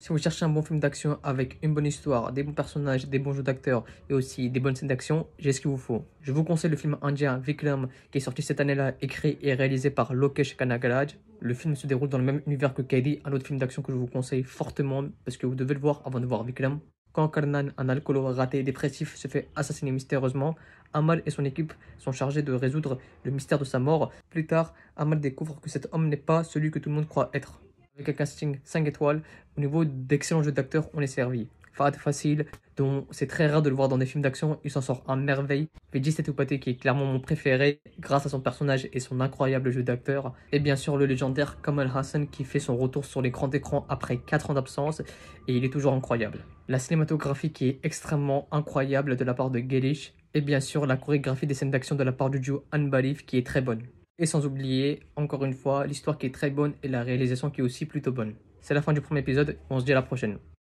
Si vous cherchez un bon film d'action avec une bonne histoire, des bons personnages, des bons jeux d'acteurs et aussi des bonnes scènes d'action, j'ai ce qu'il vous faut. Je vous conseille le film indien Vikram qui est sorti cette année-là, écrit et réalisé par Lokesh Kanagaraj. Le film se déroule dans le même univers que Kaidi, un autre film d'action que je vous conseille fortement parce que vous devez le voir avant de voir Vikram. Quand Karnan, un alcoolo raté et dépressif, se fait assassiner mystérieusement, Amal et son équipe sont chargés de résoudre le mystère de sa mort. Plus tard, Amal découvre que cet homme n'est pas celui que tout le monde croit être. Avec un casting 5 étoiles, au niveau d'excellents jeux d'acteurs, on est servi. Fahd Fassil, dont c'est très rare de le voir dans des films d'action, il s'en sort à merveille. Veggie Sethupathi, qui est clairement mon préféré, grâce à son personnage et son incroyable jeu d'acteur. Et bien sûr, le légendaire Kamal Hassan, qui fait son retour sur les grands écrans après 4 ans d'absence, et il est toujours incroyable. La cinématographie qui est extrêmement incroyable de la part de Gelish, et bien sûr la chorégraphie des scènes d'action de la part du duo Anne-Balif qui est très bonne. Et sans oublier, encore une fois, l'histoire qui est très bonne et la réalisation qui est aussi plutôt bonne. C'est la fin du premier épisode, on se dit à la prochaine.